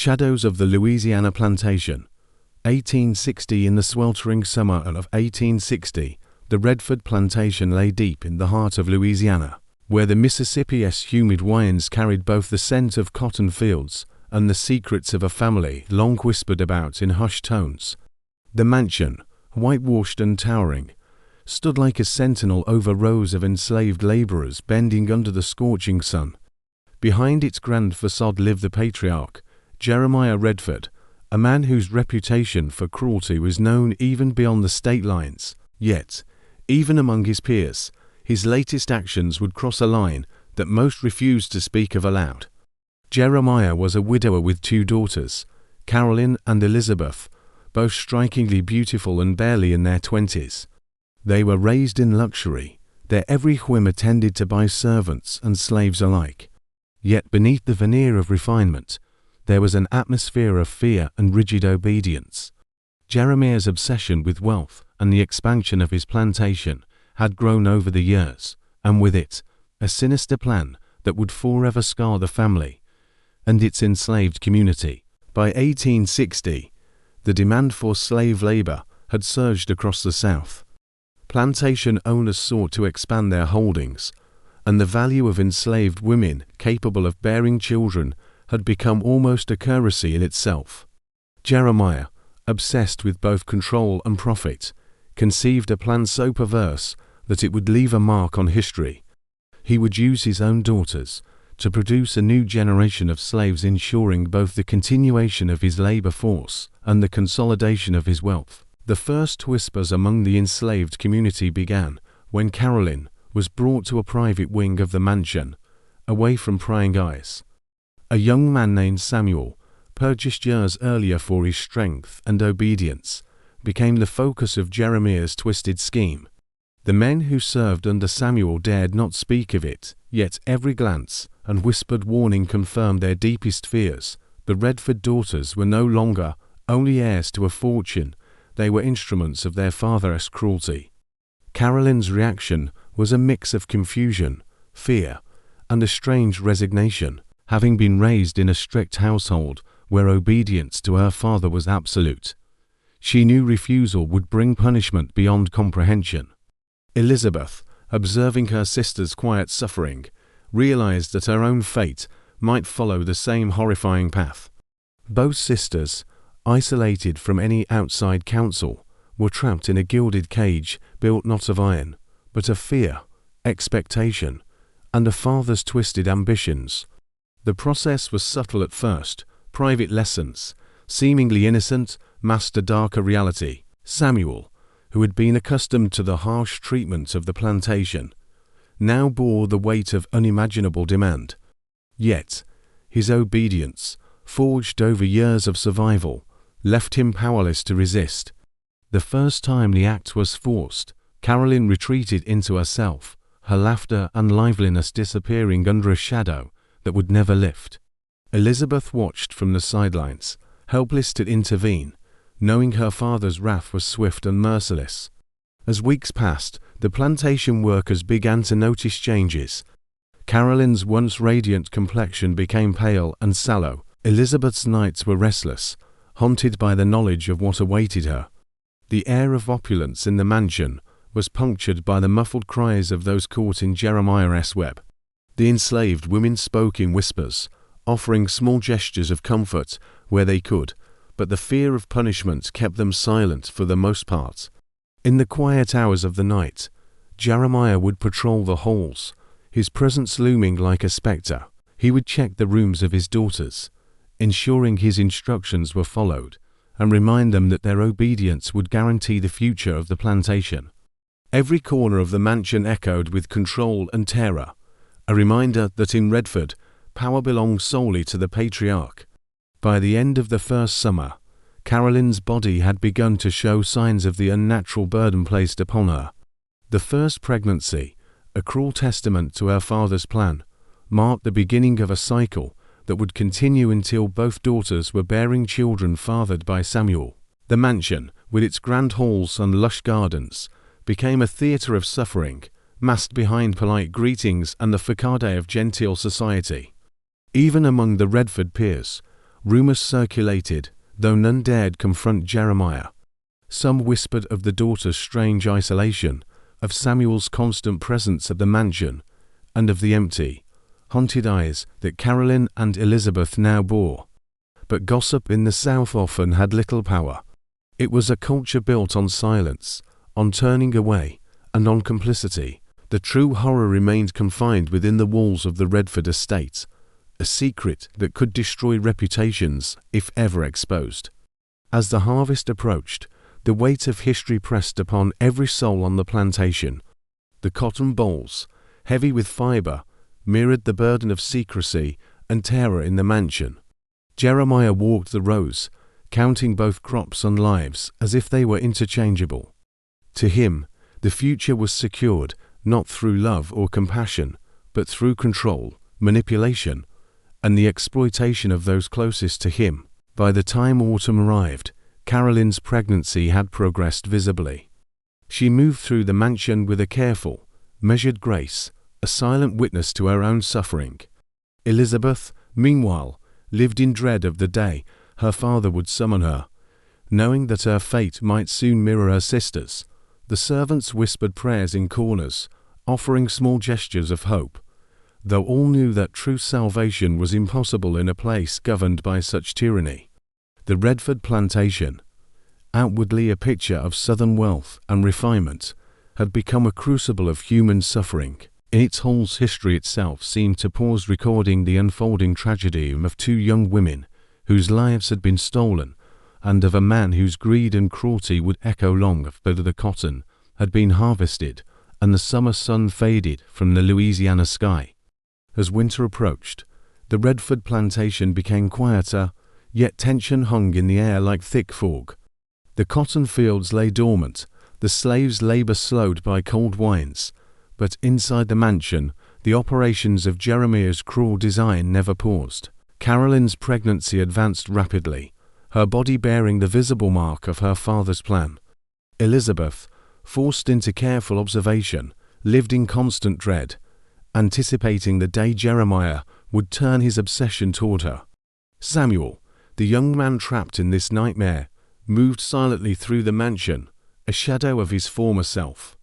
Shadows of the Louisiana Plantation. 1860. In the sweltering summer of 1860, the Redford Plantation lay deep in the heart of Louisiana, where the Mississippi's humid winds carried both the scent of cotton fields and the secrets of a family long whispered about in hushed tones. The mansion, whitewashed and towering, stood like a sentinel over rows of enslaved laborers bending under the scorching sun. Behind its grand facade lived the patriarch, Jeremiah Redford, a man whose reputation for cruelty was known even beyond the state lines. Yet, even among his peers, his latest actions would cross a line that most refused to speak of aloud. Jeremiah was a widower with two daughters, Carolyn and Elizabeth, both strikingly beautiful and barely in their 20s. They were raised in luxury, their every whim attended to by servants and slaves alike. Yet beneath the veneer of refinement, there was an atmosphere of fear and rigid obedience. Jeremiah's obsession with wealth and the expansion of his plantation had grown over the years, and with it, a sinister plan that would forever scar the family and its enslaved community. By 1860, the demand for slave labor had surged across the South. Plantation owners sought to expand their holdings, and the value of enslaved women capable of bearing children had become almost a currency in itself. Jeremiah, obsessed with both control and profit, conceived a plan so perverse that it would leave a mark on history. He would use his own daughters to produce a new generation of slaves, ensuring both the continuation of his labor force and the consolidation of his wealth. The first whispers among the enslaved community began when Carolyn was brought to a private wing of the mansion, away from prying eyes. A young man named Samuel, purchased years earlier for his strength and obedience, became the focus of Jeremiah's twisted scheme. The men who served under Samuel dared not speak of it, yet every glance and whispered warning confirmed their deepest fears. The Redford daughters were no longer only heirs to a fortune, they were instruments of their father's cruelty. Carolyn's reaction was a mix of confusion, fear, and a strange resignation. Having been raised in a strict household where obedience to her father was absolute, she knew refusal would bring punishment beyond comprehension. Elizabeth, observing her sister's quiet suffering, realized that her own fate might follow the same horrifying path. Both sisters, isolated from any outside counsel, were trapped in a gilded cage built not of iron, but of fear, expectation, and a father's twisted ambitions. The process was subtle at first. Private lessons, seemingly innocent, masked a darker reality. Samuel, who had been accustomed to the harsh treatment of the plantation, now bore the weight of unimaginable demand. Yet, his obedience, forged over years of survival, left him powerless to resist. The first time the act was forced, Carolyn retreated into herself, her laughter and liveliness disappearing under a shadow that would never lift. Elizabeth watched from the sidelines, helpless to intervene, knowing her father's wrath was swift and merciless. As weeks passed, the plantation workers began to notice changes. Carolyn's once radiant complexion became pale and sallow. Elizabeth's nights were restless, haunted by the knowledge of what awaited her. The air of opulence in the mansion was punctured by the muffled cries of those caught in Jeremiah's web. The enslaved women spoke in whispers, offering small gestures of comfort where they could, but the fear of punishment kept them silent for the most part. In the quiet hours of the night, Jeremiah would patrol the halls, his presence looming like a spectre. He would check the rooms of his daughters, ensuring his instructions were followed, and remind them that their obedience would guarantee the future of the plantation. Every corner of the mansion echoed with control and terror, a reminder that in Redford, power belonged solely to the patriarch. By the end of the first summer, Carolyn's body had begun to show signs of the unnatural burden placed upon her. The first pregnancy, a cruel testament to her father's plan, marked the beginning of a cycle that would continue until both daughters were bearing children fathered by Samuel. The mansion, with its grand halls and lush gardens, became a theatre of suffering, masked behind polite greetings and the facade of genteel society. Even among the Redford peers, Rumors circulated, though none dared confront Jeremiah. Some whispered of the daughter's strange isolation, of Samuel's constant presence at the mansion, and of the empty, haunted eyes that Caroline and Elizabeth now bore. But gossip in the South often had little power. It was a culture built on silence, on turning away, and on complicity. The true horror remained confined within the walls of the Redford estate, a secret that could destroy reputations if ever exposed. As the harvest approached, the weight of history pressed upon every soul on the plantation. The cotton bolls, heavy with fiber, mirrored the burden of secrecy and terror in the mansion. Jeremiah walked the rows, counting both crops and lives as if they were interchangeable. To him, the future was secured not through love or compassion, but through control, manipulation, and the exploitation of those closest to him. By the time autumn arrived, Caroline's pregnancy had progressed visibly. She moved through the mansion with a careful, measured grace, a silent witness to her own suffering. Elizabeth, meanwhile, lived in dread of the day her father would summon her. Knowing that her fate might soon mirror her sister's, the servants whispered prayers in corners, offering small gestures of hope, though all knew that true salvation was impossible in a place governed by such tyranny. The Redford plantation, outwardly a picture of southern wealth and refinement, had become a crucible of human suffering. In its whole history itself seemed to pause recording the unfolding tragedy of two young women whose lives had been stolen, and of a man whose greed and cruelty would echo long after the cotton had been harvested and the summer sun faded from the Louisiana sky. As winter approached, the Redford plantation became quieter, yet tension hung in the air like thick fog. The cotton fields lay dormant, the slaves' labor slowed by cold winds, but inside the mansion, the operations of Jeremiah's cruel design never paused. Caroline's pregnancy advanced rapidly, her body bearing the visible mark of her father's plan. Elizabeth, forced into careful observation, lived in constant dread, anticipating the day Jeremiah would turn his obsession toward her. Samuel, the young man trapped in this nightmare, moved silently through the mansion, a shadow of his former self.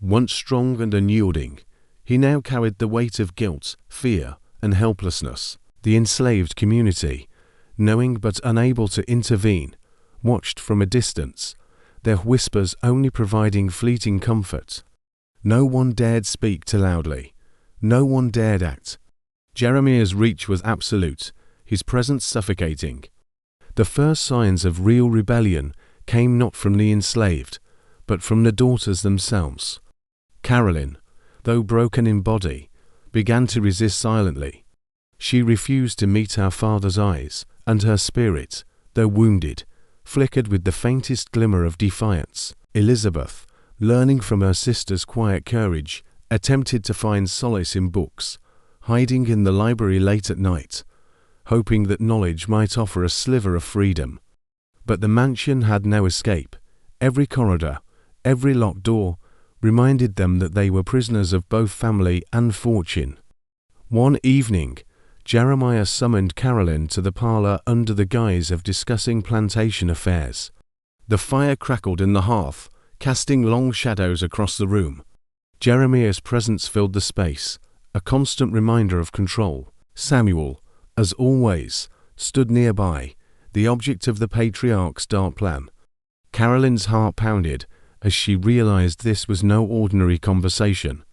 Once strong and unyielding, he now carried the weight of guilt, fear, and helplessness. The enslaved community, knowing but unable to intervene, watched from a distance, their whispers only providing fleeting comfort. No one dared speak too loudly. No one dared act. Jeremiah's reach was absolute, his presence suffocating. The first signs of real rebellion came not from the enslaved, but from the daughters themselves. Caroline, though broken in body, began to resist silently. She refused to meet her father's eyes, and her spirit, though wounded, flickered with the faintest glimmer of defiance. Elizabeth, learning from her sister's quiet courage, attempted to find solace in books, hiding in the library late at night, hoping that knowledge might offer a sliver of freedom. But the mansion had no escape. Every corridor, every locked door, reminded them that they were prisoners of both family and fortune. One evening, Jeremiah summoned Caroline to the parlor under the guise of discussing plantation affairs. The fire crackled in the hearth, casting long shadows across the room. Jeremiah's presence filled the space, a constant reminder of control. Samuel, as always, stood nearby, the object of the patriarch's dark plan. Caroline's heart pounded as she realized this was no ordinary conversation.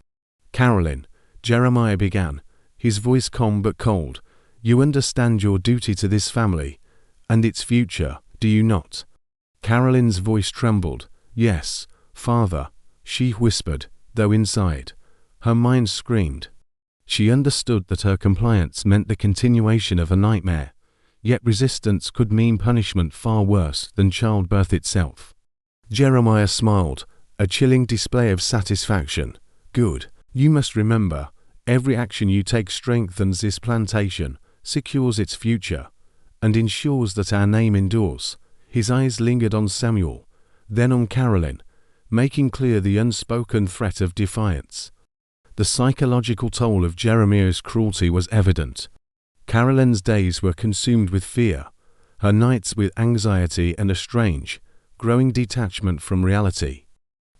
"Caroline," Jeremiah began, his voice calm but cold, "you understand your duty to this family and its future, do you not?" Caroline's voice trembled. "Yes, Father," she whispered, though inside, her mind screamed. She understood that her compliance meant the continuation of a nightmare, yet resistance could mean punishment far worse than childbirth itself. Jeremiah smiled, a chilling display of satisfaction. "Good. You must remember, every action you take strengthens this plantation, secures its future, and ensures that our name endures." His eyes lingered on Samuel, then on Caroline, making clear the unspoken threat of defiance. The psychological toll of Jeremiah's cruelty was evident. Caroline's days were consumed with fear, her nights with anxiety and a strange, growing detachment from reality.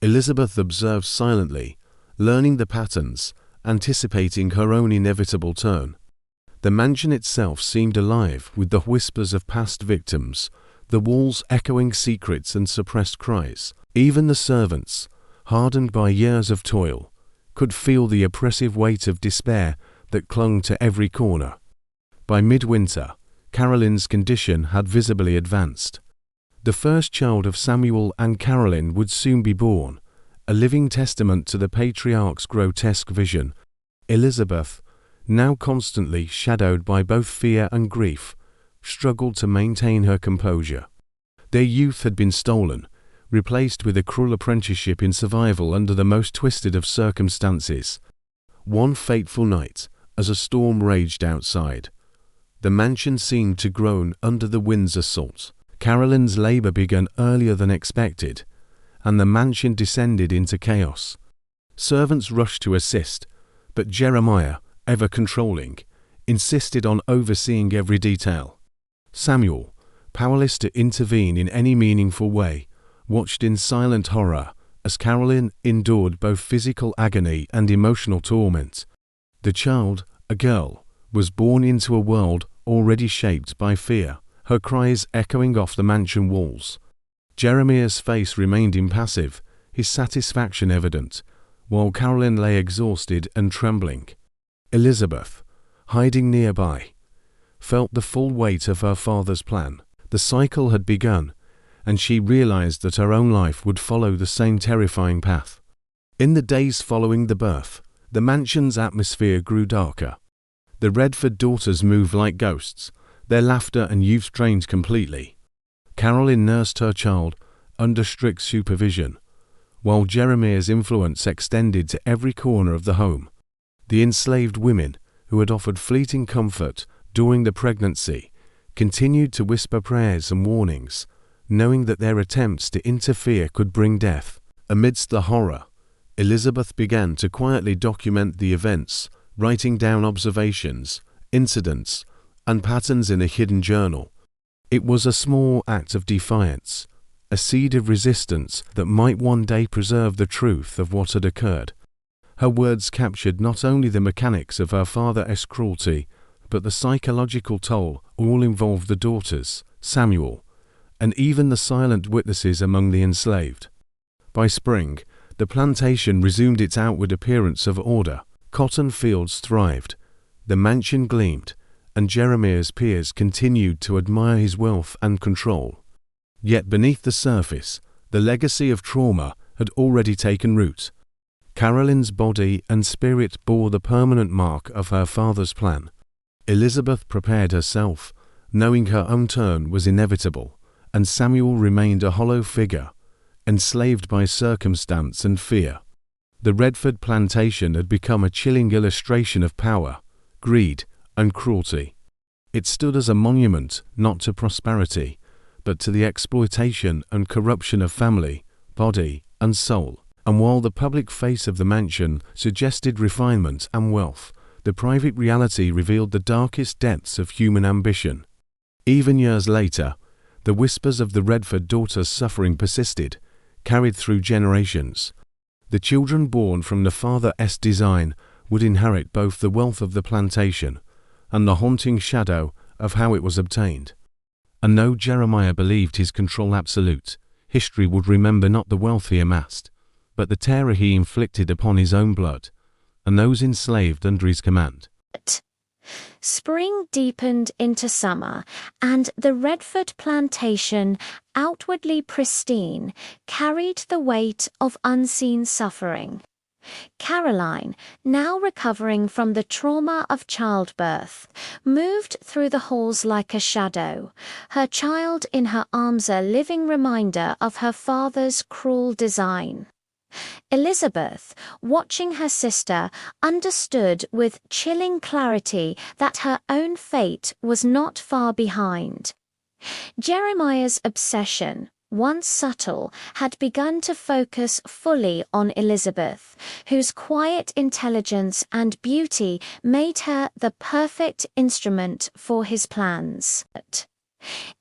Elizabeth observed silently, learning the patterns, anticipating her own inevitable turn. The mansion itself seemed alive with the whispers of past victims, the walls echoing secrets and suppressed cries. Even the servants, hardened by years of toil, could feel the oppressive weight of despair that clung to every corner. By midwinter, Caroline's condition had visibly advanced. The first child of Samuel and Caroline would soon be born, a living testament to the patriarch's grotesque vision. Elizabeth, now constantly shadowed by both fear and grief, struggled to maintain her composure. Their youth had been stolen, replaced with a cruel apprenticeship in survival under the most twisted of circumstances. One fateful night, as a storm raged outside, the mansion seemed to groan under the wind's assault. Caroline's labor began earlier than expected, and the mansion descended into chaos. Servants rushed to assist, but Jeremiah, ever controlling, insisted on overseeing every detail. Samuel, powerless to intervene in any meaningful way, watched in silent horror as Caroline endured both physical agony and emotional torment. The child, a girl, was born into a world already shaped by fear, her cries echoing off the mansion walls. Jeremiah's face remained impassive, his satisfaction evident, while Caroline lay exhausted and trembling. Elizabeth, hiding nearby, felt the full weight of her father's plan. The cycle had begun, and she realized that her own life would follow the same terrifying path. In the days following the birth, the mansion's atmosphere grew darker. The Redford daughters moved like ghosts, their laughter and youth drained completely. Caroline nursed her child under strict supervision, while Jeremiah's influence extended to every corner of the home. The enslaved women, who had offered fleeting comfort during the pregnancy, continued to whisper prayers and warnings, knowing that their attempts to interfere could bring death. Amidst the horror, Elizabeth began to quietly document the events, writing down observations, incidents, and patterns in a hidden journal. It was a small act of defiance, a seed of resistance that might one day preserve the truth of what had occurred. Her words captured not only the mechanics of her father's cruelty, but the psychological toll all involved the daughters, Samuel, and even the silent witnesses among the enslaved. By spring, the plantation resumed its outward appearance of order. Cotton fields thrived, the mansion gleamed, and Jeremiah's peers continued to admire his wealth and control. Yet beneath the surface, the legacy of trauma had already taken root. Caroline's body and spirit bore the permanent mark of her father's plan. Elizabeth prepared herself, knowing her own turn was inevitable, and Samuel remained a hollow figure, enslaved by circumstance and fear. The Redford plantation had become a chilling illustration of power, greed, and cruelty. It stood as a monument not to prosperity, but to the exploitation and corruption of family, body, and soul. And while the public face of the mansion suggested refinement and wealth, the private reality revealed the darkest depths of human ambition. Even years later, the whispers of the Redford daughters' suffering persisted, carried through generations. The children born from the father's design would inherit both the wealth of the plantation and the haunting shadow of how it was obtained. And though Jeremiah believed his control absolute, history would remember not the wealth he amassed, but the terror he inflicted upon his own blood and those enslaved under his command. Spring deepened into summer, and the Redford plantation, outwardly pristine, carried the weight of unseen suffering. Caroline, now recovering from the trauma of childbirth, moved through the halls like a shadow, her child in her arms a living reminder of her father's cruel design. Elizabeth, watching her sister, understood with chilling clarity that her own fate was not far behind. Jeremiah's obsession, once subtle, had begun to focus fully on Elizabeth, whose quiet intelligence and beauty made her the perfect instrument for his plans.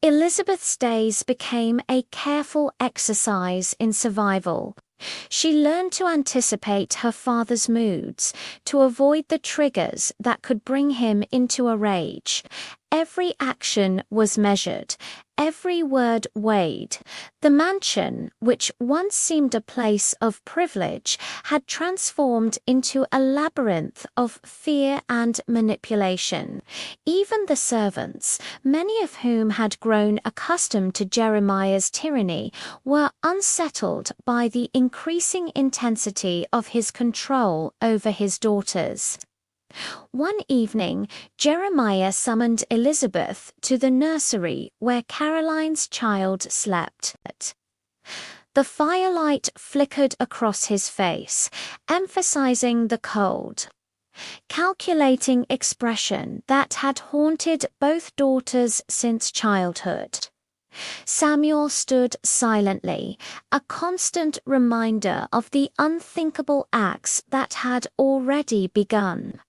Elizabeth's days became a careful exercise in survival. She learned to anticipate her father's moods, to avoid the triggers that could bring him into a rage. Every action was measured, every word weighed. The mansion, which once seemed a place of privilege, had transformed into a labyrinth of fear and manipulation. Even the servants, many of whom had grown accustomed to Jeremiah's tyranny, were unsettled by the increasing intensity of his control over his daughters. One evening, Jeremiah summoned Elizabeth to the nursery where Caroline's child slept. The firelight flickered across his face, emphasizing the cold, calculating expression that had haunted both daughters since childhood. Samuel stood silently, a constant reminder of the unthinkable acts that had already begun.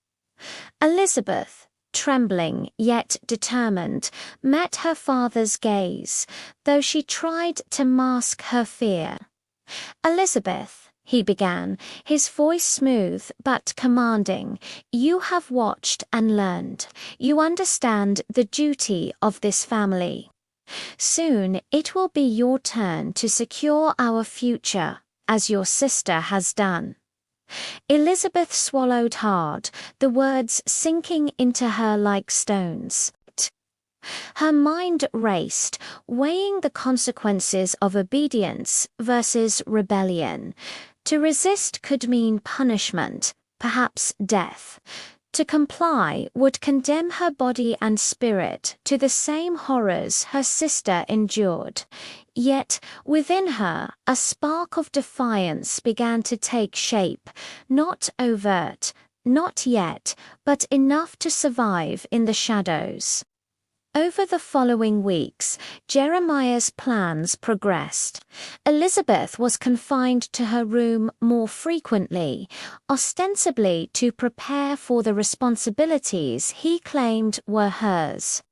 Elizabeth, trembling yet determined, met her father's gaze, though she tried to mask her fear. "Elizabeth," he began, his voice smooth but commanding, "you have watched and learned. You understand the duty of this family. Soon it will be your turn to secure our future, as your sister has done." Elizabeth swallowed hard, the words sinking into her like stones. Her mind raced, weighing the consequences of obedience versus rebellion. To resist could mean punishment, perhaps death. To comply would condemn her body and spirit to the same horrors her sister endured. Yet, within her, a spark of defiance began to take shape, not overt, not yet, but enough to survive in the shadows. Over the following weeks, Jeremiah's plans progressed. Elizabeth was confined to her room more frequently, ostensibly to prepare for the responsibilities he claimed were hers.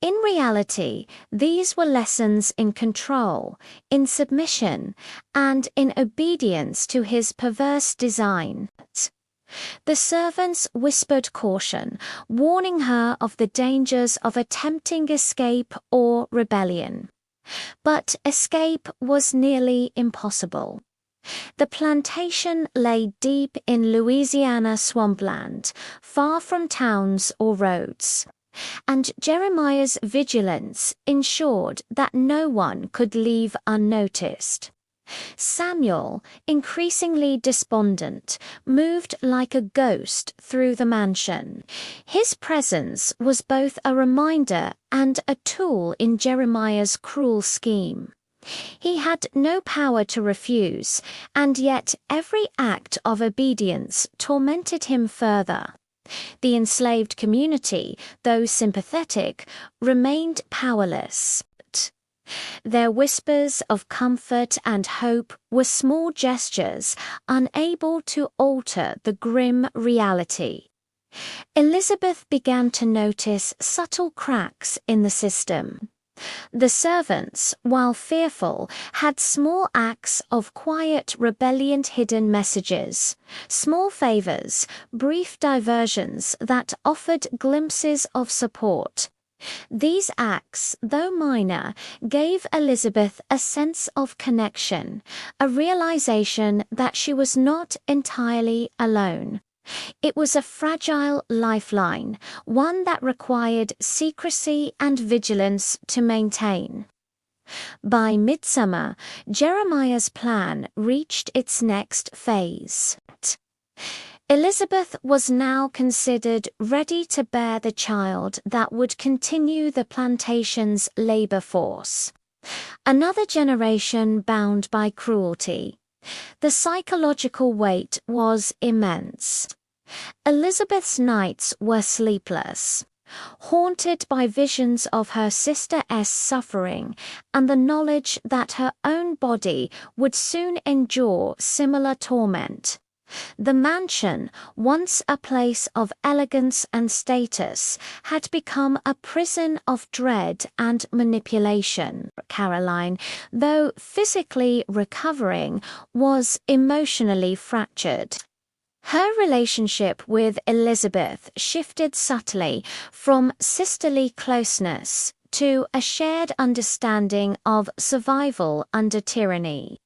In reality, these were lessons in control, in submission, and in obedience to his perverse design. The servants whispered caution, warning her of the dangers of attempting escape or rebellion. But escape was nearly impossible. The plantation lay deep in Louisiana swampland, far from towns or roads. And Jeremiah's vigilance ensured that no one could leave unnoticed. Samuel, increasingly despondent, moved like a ghost through the mansion. His presence was both a reminder and a tool in Jeremiah's cruel scheme. He had no power to refuse, and yet every act of obedience tormented him further. The enslaved community, though sympathetic, remained powerless. Their whispers of comfort and hope were small gestures, unable to alter the grim reality. Elizabeth began to notice subtle cracks in the system. The servants, while fearful, had small acts of quiet rebellion, hidden messages, small favors, brief diversions that offered glimpses of support. These acts, though minor, gave Elizabeth a sense of connection, a realization that she was not entirely alone. It was a fragile lifeline, one that required secrecy and vigilance to maintain. By midsummer, Jeremiah's plan reached its next phase. Elizabeth was now considered ready to bear the child that would continue the plantation's labor force. Another generation bound by cruelty. The psychological weight was immense. Elizabeth's nights were sleepless. Haunted by visions of her sister's suffering and the knowledge that her own body would soon endure similar torment, the mansion, once a place of elegance and status, had become a prison of dread and manipulation. Caroline, though physically recovering, was emotionally fractured. Her relationship with Elizabeth shifted subtly from sisterly closeness to a shared understanding of survival under tyranny.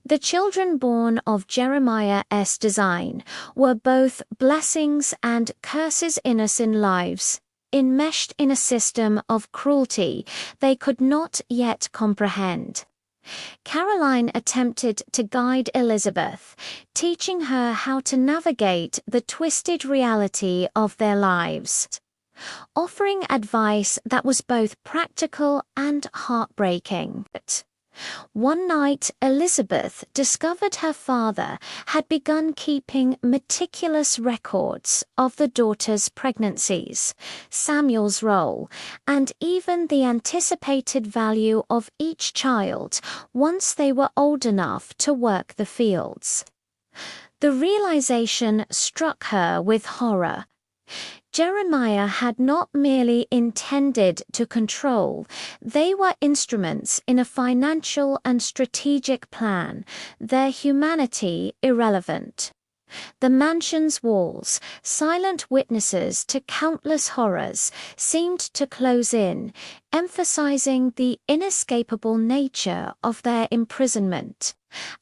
The children born of Jeremiah's design were both blessings and curses innocent lives, enmeshed in a system of cruelty they could not yet comprehend. Caroline attempted to guide Elizabeth, teaching her how to navigate the twisted reality of their lives, offering advice that was both practical and heartbreaking. One night, Elizabeth discovered her father had begun keeping meticulous records of the daughters' pregnancies, Samuel's role, and even the anticipated value of each child once they were old enough to work the fields. The realization struck her with horror. Jeremiah had not merely intended to control, they were instruments in a financial and strategic plan, their humanity irrelevant. The mansion's walls, silent witnesses to countless horrors, seemed to close in, emphasizing the inescapable nature of their imprisonment.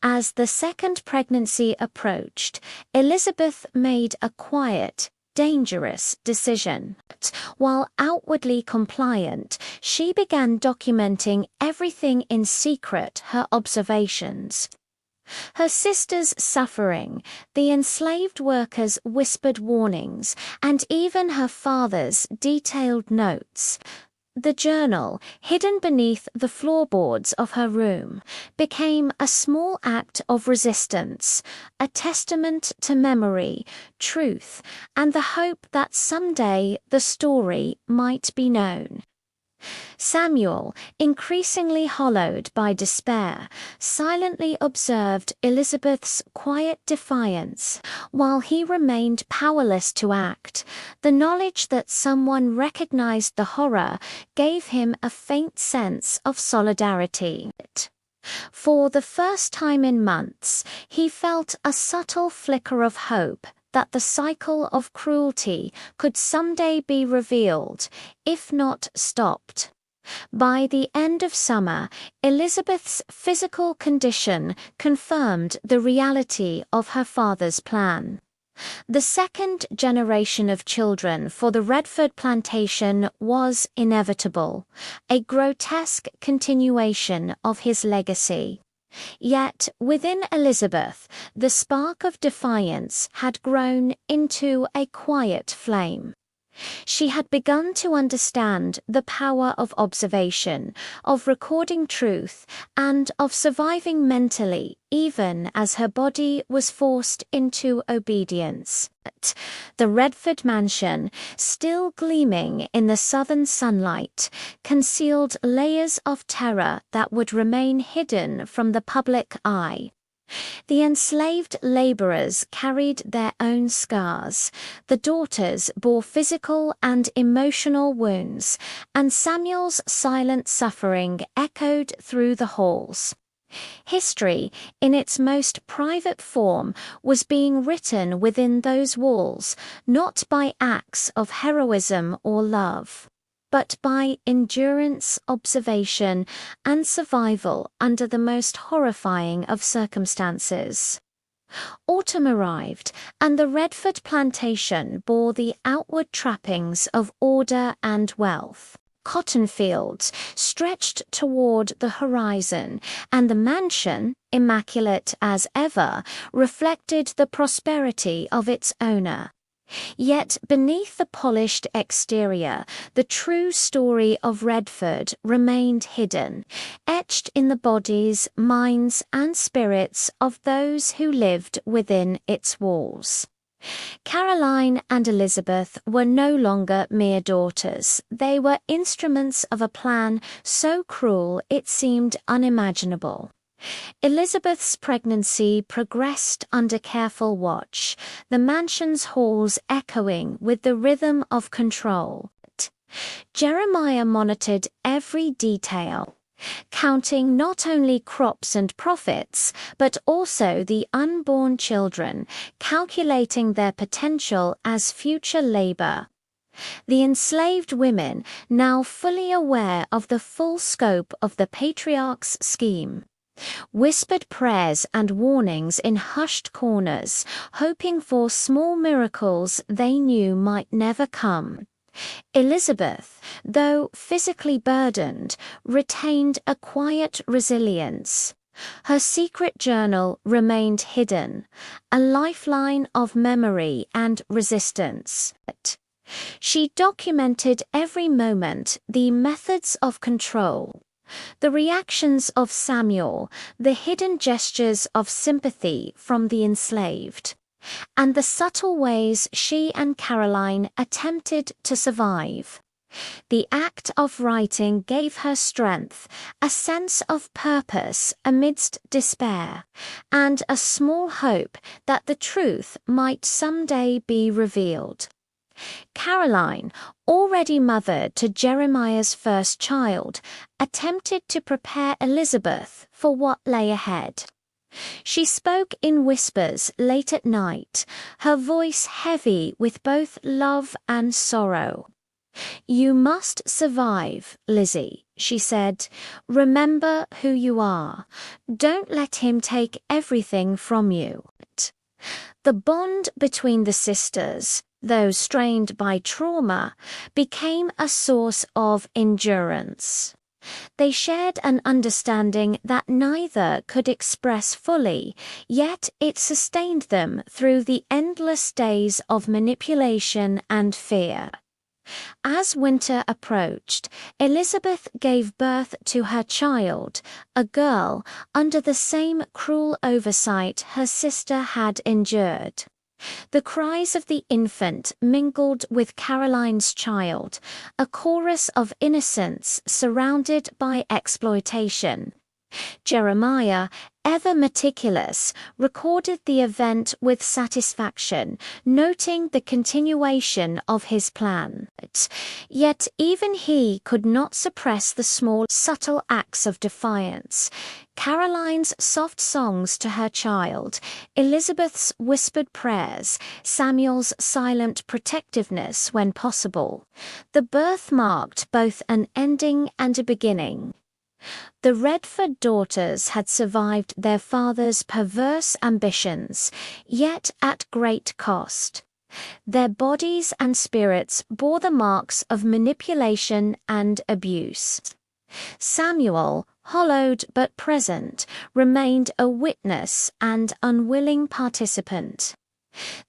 As the second pregnancy approached, Elizabeth made a quiet, dangerous decision. While outwardly compliant, she began documenting everything in secret, her observations. Her sister's suffering, the enslaved workers' whispered warnings, and even her father's detailed notes. The journal, hidden beneath the floorboards of her room, became a small act of resistance, a testament to memory, truth, and the hope that someday the story might be known. Samuel, increasingly hollowed by despair, silently observed Elizabeth's quiet defiance, while he remained powerless to act. The knowledge that someone recognized the horror gave him a faint sense of solidarity. For the first time in months, he felt a subtle flicker of hope that the cycle of cruelty could someday be revealed, if not stopped. By the end of summer, Elizabeth's physical condition confirmed the reality of her father's plan. The second generation of children for the Redford plantation was inevitable, a grotesque continuation of his legacy. Yet, within Elizabeth, the spark of defiance had grown into a quiet flame. She had begun to understand the power of observation, of recording truth, and of surviving mentally, even as her body was forced into obedience. The Redford mansion, still gleaming in the southern sunlight, concealed layers of terror that would remain hidden from the public eye. The enslaved laborers carried their own scars, the daughters bore physical and emotional wounds, and Samuel's silent suffering echoed through the halls. History, in its most private form, was being written within those walls, not by acts of heroism or love, but by endurance, observation, and survival under the most horrifying of circumstances. Autumn arrived, and the Redford plantation bore the outward trappings of order and wealth. Cotton fields stretched toward the horizon, and the mansion, immaculate as ever, reflected the prosperity of its owner. Yet beneath the polished exterior, the true story of Redford remained hidden, etched in the bodies, minds, and spirits of those who lived within its walls. Caroline and Elizabeth were no longer mere daughters. They were instruments of a plan so cruel it seemed unimaginable. Elizabeth's pregnancy progressed under careful watch, the mansion's halls echoing with the rhythm of control. Jeremiah monitored every detail, counting not only crops and profits, but also the unborn children, calculating their potential as future labor. The enslaved women, now fully aware of the full scope of the patriarch's scheme, whispered prayers and warnings in hushed corners, hoping for small miracles they knew might never come. Elizabeth, though physically burdened, retained a quiet resilience. Her secret journal remained hidden, a lifeline of memory and resistance. She documented every moment, the methods of control, the reactions of Samuel, the hidden gestures of sympathy from the enslaved, and the subtle ways she and Caroline attempted to survive. The act of writing gave her strength, a sense of purpose amidst despair, and a small hope that the truth might someday be revealed. Caroline, already mother to Jeremiah's first child, attempted to prepare Elizabeth for what lay ahead. She spoke in whispers late at night, her voice heavy with both love and sorrow. "You must survive, Lizzie," she said. "Remember who you are. Don't let him take everything from you." The bond between the sisters, though strained by trauma, became a source of endurance. They shared an understanding that neither could express fully, yet it sustained them through the endless days of manipulation and fear. As winter approached, Elizabeth gave birth to her child, a girl, under the same cruel oversight her sister had endured. The cries of the infant mingled with Caroline's child, a chorus of innocence surrounded by exploitation. Jeremiah, ever meticulous, recorded the event with satisfaction, noting the continuation of his plan. Yet even he could not suppress the small, subtle acts of defiance. Caroline's soft songs to her child, Elizabeth's whispered prayers, Samuel's silent protectiveness when possible. The birth marked both an ending and a beginning. The Redford daughters had survived their father's perverse ambitions, yet at great cost. Their bodies and spirits bore the marks of manipulation and abuse. Samuel, hollowed but present, remained a witness and unwilling participant.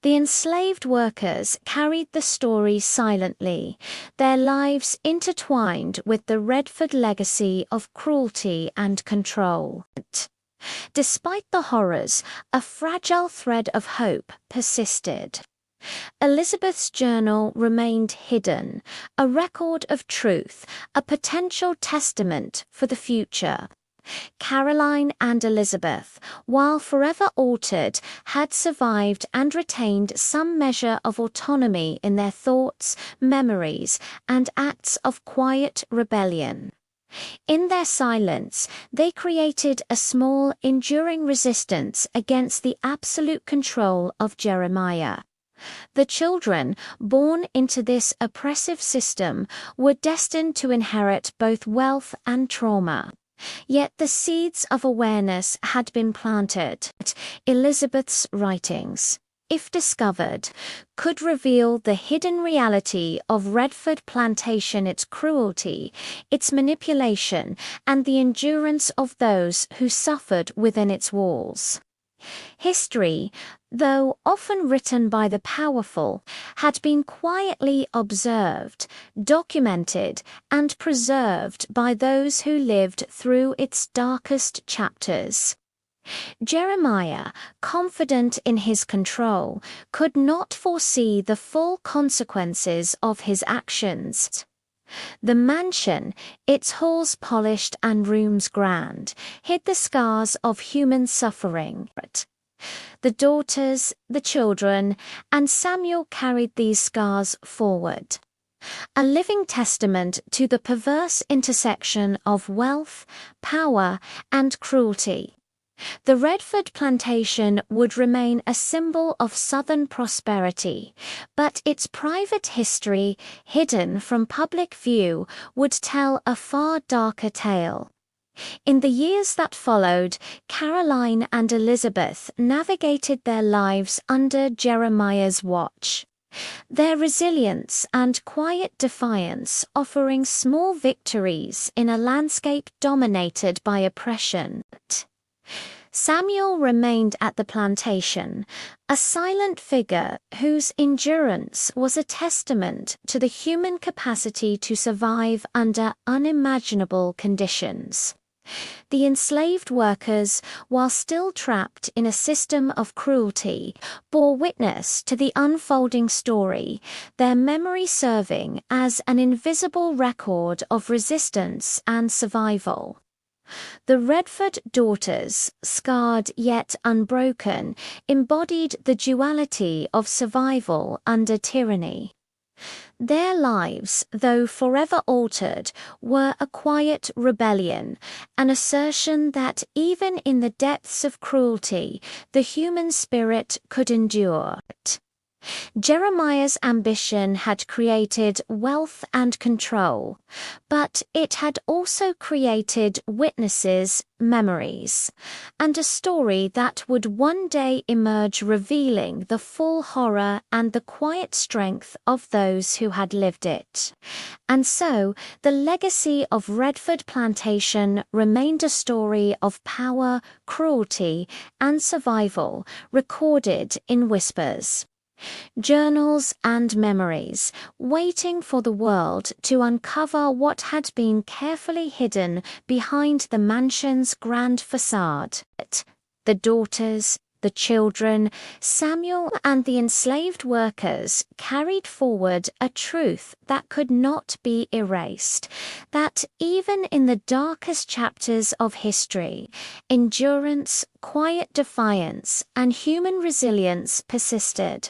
The enslaved workers carried the story silently, their lives intertwined with the Redford legacy of cruelty and control. Despite the horrors, a fragile thread of hope persisted. Elizabeth's journal remained hidden, a record of truth, a potential testament for the future. Caroline and Elizabeth, while forever altered, had survived and retained some measure of autonomy in their thoughts, memories, and acts of quiet rebellion. In their silence, they created a small, enduring resistance against the absolute control of Jeremiah. The children, born into this oppressive system, were destined to inherit both wealth and trauma. Yet the seeds of awareness had been planted. Elizabeth's writings, if discovered, could reveal the hidden reality of Redford Plantation, its cruelty, its manipulation, and the endurance of those who suffered within its walls. History, though often written by the powerful, had been quietly observed, documented, and preserved by those who lived through its darkest chapters. Jeremiah, confident in his control, could not foresee the full consequences of his actions. The mansion, its halls polished and rooms grand, hid the scars of human suffering. The daughters, the children, and Samuel carried these scars forward. A living testament to the perverse intersection of wealth, power, and cruelty. The Redford plantation would remain a symbol of Southern prosperity, but its private history, hidden from public view, would tell a far darker tale. In the years that followed, Caroline and Elizabeth navigated their lives under Jeremiah's watch. Their resilience and quiet defiance offering small victories in a landscape dominated by oppression. Samuel remained at the plantation, a silent figure whose endurance was a testament to the human capacity to survive under unimaginable conditions. The enslaved workers, while still trapped in a system of cruelty, bore witness to the unfolding story, their memory serving as an invisible record of resistance and survival. The Redford daughters, scarred yet unbroken, embodied the duality of survival under tyranny. Their lives, though forever altered, were a quiet rebellion, an assertion that even in the depths of cruelty, the human spirit could endure. Jeremiah's ambition had created wealth and control, but it had also created witnesses, memories, and a story that would one day emerge revealing the full horror and the quiet strength of those who had lived it. And so, the legacy of Redford Plantation remained a story of power, cruelty, and survival, recorded in whispers. Journals and memories, waiting for the world to uncover what had been carefully hidden behind the mansion's grand facade. The daughters, the children, Samuel and the enslaved workers carried forward a truth that could not be erased, that even in the darkest chapters of history, endurance, quiet defiance, and human resilience persisted.